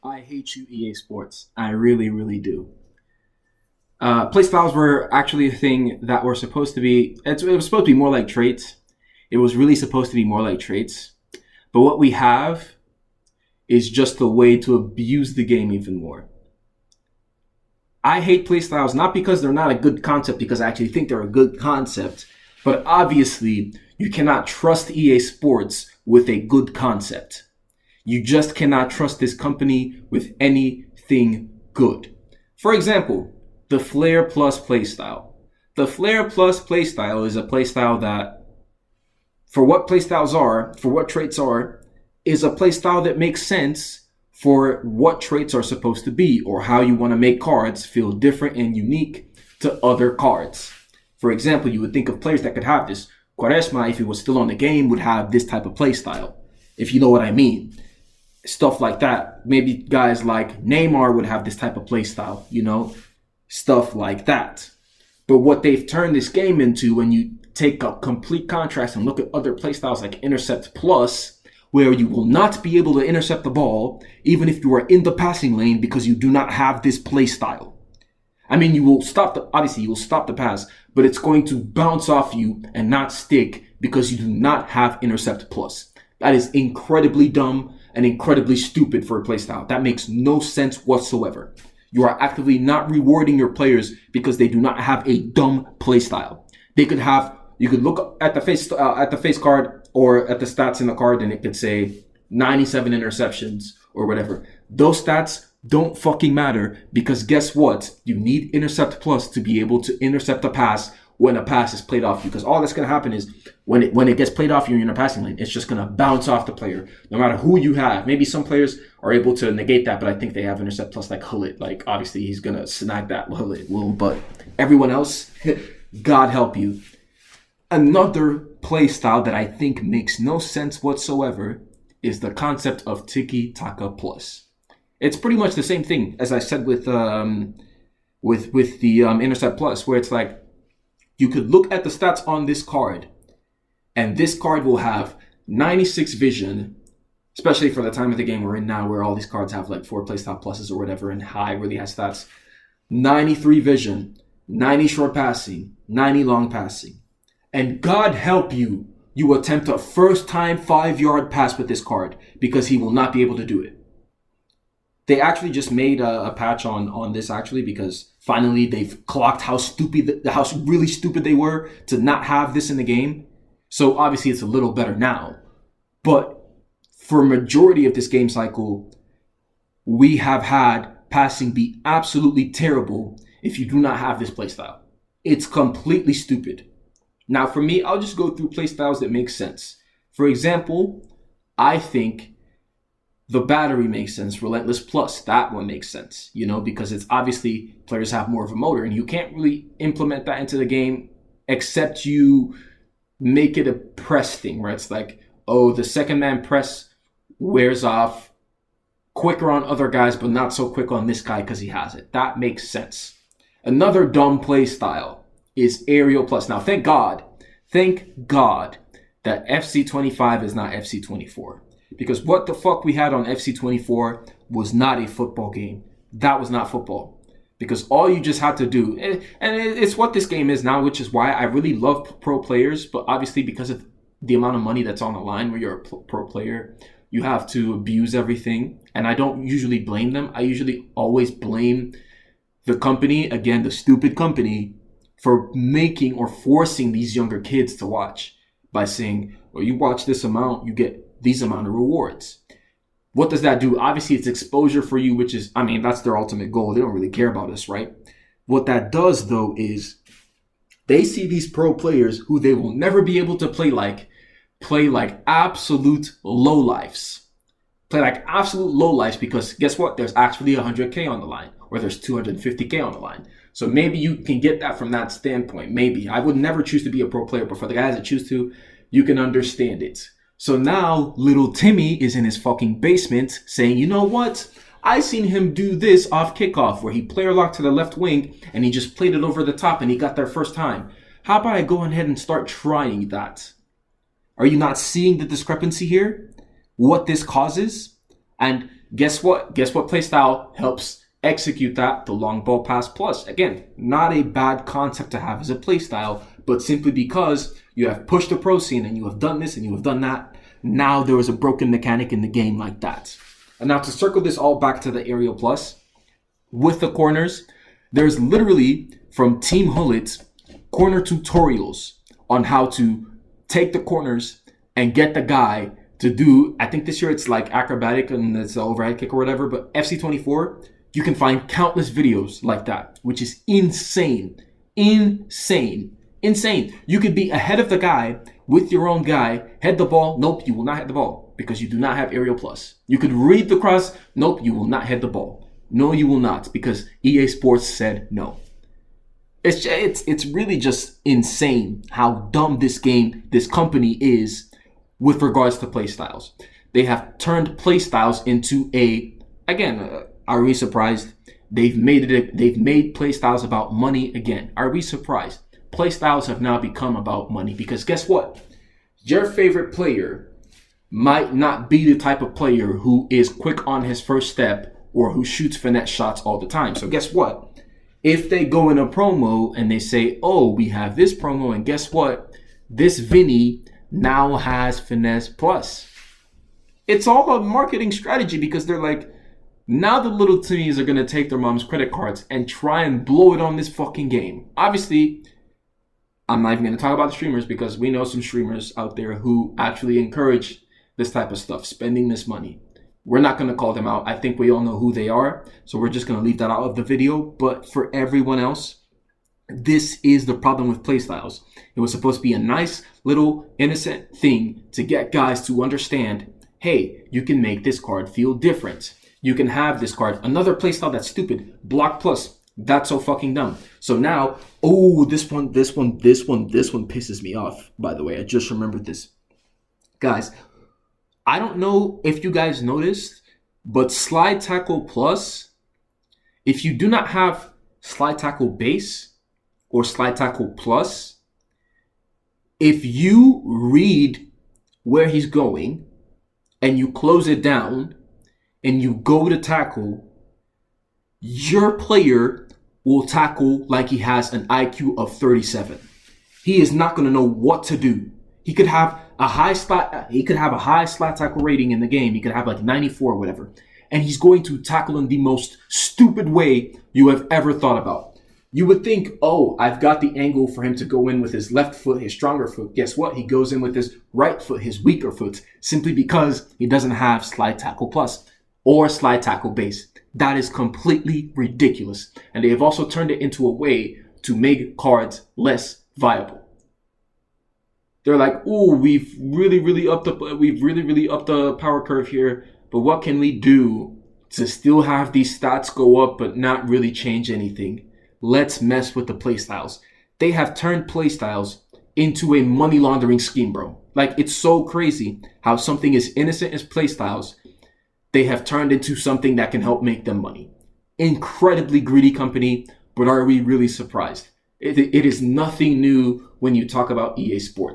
I hate you, EA Sports. I really, really do. Playstyles were actually a thing that were supposed to be. It was supposed to be more like traits. It was really supposed to be more like traits. But what we have is just a way to abuse the game even more. I hate playstyles not because they're not a good concept, because I actually think they're a good concept, but obviously you cannot trust EA Sports with a good concept. You just cannot trust this company with anything good. For example, the Flare Plus playstyle. The Flare Plus playstyle is a playstyle that, for what playstyles are, for what traits are, is a playstyle that makes sense for what traits are supposed to be, or how you want to make cards feel different and unique to other cards. For example, you would think of players that could have this. Quaresma, if he was still on the game, would have this type of playstyle, if you know what I mean. Stuff like that. Maybe guys like Neymar would have this type of playstyle, stuff like that. But what they've turned this game into, when you take a complete contrast and look at other playstyles like Intercept Plus, where you will not be able to intercept the ball, even if you are in the passing lane, because you do not have this playstyle. I mean, you will stop the pass, but it's going to bounce off you and not stick because you do not have Intercept Plus. That is incredibly dumb and incredibly stupid for a playstyle. That makes no sense whatsoever. You are actively not rewarding your players because they do not have a dumb playstyle. You could look at the face card or at the stats in the card, and it could say 97 interceptions or whatever. Those stats don't fucking matter, because guess what? You need Intercept Plus to be able to intercept a pass when a pass is played off you, because all that's going to happen is when it gets played off you in a passing lane, it's just going to bounce off the player, no matter who you have. Maybe some players are able to negate that, but I think they have Intercept Plus like Hullet. Like, obviously, he's going to snag that. Hullet will, but everyone else, God help you. Another play style that I think makes no sense whatsoever is the concept of Tiki Taka Plus. It's pretty much the same thing as I said with the Intercept Plus, where it's like you could look at the stats on this card, and this card will have 96 vision, especially for the time of the game we're in now, where all these cards have like 4 playstyle pluses or whatever, and high really has stats. 93 vision, 90 short passing, 90 long passing. And God help you, you attempt a first-time 5-yard pass with this card, because he will not be able to do it. They actually just made a patch on this, actually, because finally they've clocked how really stupid they were to not have this in the game. So obviously it's a little better now. But for a majority of this game cycle, we have had passing be absolutely terrible if you do not have this playstyle. It's completely stupid. Now, for me, I'll just go through playstyles that make sense. For example, I think the battery makes sense. Relentless Plus, that one makes sense, because it's obviously players have more of a motor, and you can't really implement that into the game except you make it a press thing, where it's like, oh, the second man press wears off quicker on other guys, but not so quick on this guy because he has it. That makes sense. Another dumb play style is Aerial Plus. Now, thank God that FC25 is not FC24. Because what the fuck we had on FC24 was not a football game. That was not football. Because all you just had to do, and it's what this game is now, which is why I really love pro players, but obviously because of the amount of money that's on the line where you're a pro player, you have to abuse everything. And I don't usually blame them. I usually always blame the company, again, the stupid company, for making or forcing these younger kids to watch by saying, well, you watch this amount, you get these amount of rewards. What does that do? Obviously, it's exposure for you, which is, that's their ultimate goal. They don't really care about us, right? What that does, though, is they see these pro players who they will never be able to play like absolute lowlifes. Play like absolute lowlifes, because guess what? There's actually 100K on the line, or there's 250K on the line. So maybe you can get that from that standpoint. Maybe. I would never choose to be a pro player, but for the guys that choose to, you can understand it. So now little Timmy is in his fucking basement saying, you know what? I seen him do this off kickoff, where he player locked to the left wing and he just played it over the top and he got there first time. How about I go ahead and start trying that? Are you not seeing the discrepancy here? What this causes? And Guess what? Guess what playstyle helps execute that? The long ball pass plus. Again, not a bad concept to have as a playstyle, but simply because you have pushed the pro scene and you have done this and you have done that, now there is a broken mechanic in the game like that. And now to circle this all back to the aerial plus, with the corners, there's literally from Team Hullet corner tutorials on how to take the corners and get the guy to do, I think this year it's like acrobatic and it's an overhead kick or whatever, but FC24, you can find countless videos like that, which is insane. Insane. Insane. You could be ahead of the guy with your own guy, head the ball. Nope, you will not head the ball because you do not have aerial plus. You could read the cross. Nope, you will not head the ball. No, you will not because EA Sports said no. It's really just insane how dumb this company is with regards to playstyles. They have turned playstyles into are we surprised? They've made playstyles about money again. Are we surprised? Playstyles have now become about money because guess what? Your favorite player might not be the type of player who is quick on his first step or who shoots finesse shots all the time. So guess what? If they go in a promo and they say, oh, we have this promo and guess what? This Vinny now has finesse plus. It's all about marketing strategy because they're like, now the little Timmies are going to take their mom's credit cards and try and blow it on this fucking game. Obviously, I'm not even going to talk about the streamers because we know some streamers out there who actually encourage this type of stuff, spending this money. We're not going to call them out. I think we all know who they are. So we're just going to leave that out of the video. But for everyone else, this is the problem with playstyles. It was supposed to be a nice little innocent thing to get guys to understand, hey, you can make this card feel different. You can have this card. Another playstyle that's stupid. Block plus. That's so fucking dumb. So now, this one pisses me off, by the way. I just remembered this. Guys, I don't know if you guys noticed, but Slide Tackle Plus, if you do not have Slide Tackle Base or Slide Tackle Plus, if you read where he's going and you close it down and you go to tackle, your player will tackle like he has an IQ of 37. He is not going to know what to do. He could have a high slot tackle rating in the game. He could have like 94 or whatever. And he's going to tackle in the most stupid way you have ever thought about. You would think, oh, I've got the angle for him to go in with his left foot, his stronger foot. Guess what? He goes in with his right foot, his weaker foot, simply because he doesn't have Slide Tackle Plus or Slide Tackle Base. That is completely ridiculous. And they have also turned it into a way to make cards less viable. They're like, ooh, we've really upped the power curve here. But what can we do to still have these stats go up but not really change anything? Let's mess with the playstyles. They have turned playstyles into a money laundering scheme, bro. Like, it's so crazy how something as innocent as playstyles, they have turned into something that can help make them money. Incredibly greedy company, but are we really surprised? It is nothing new when you talk about EA Sports.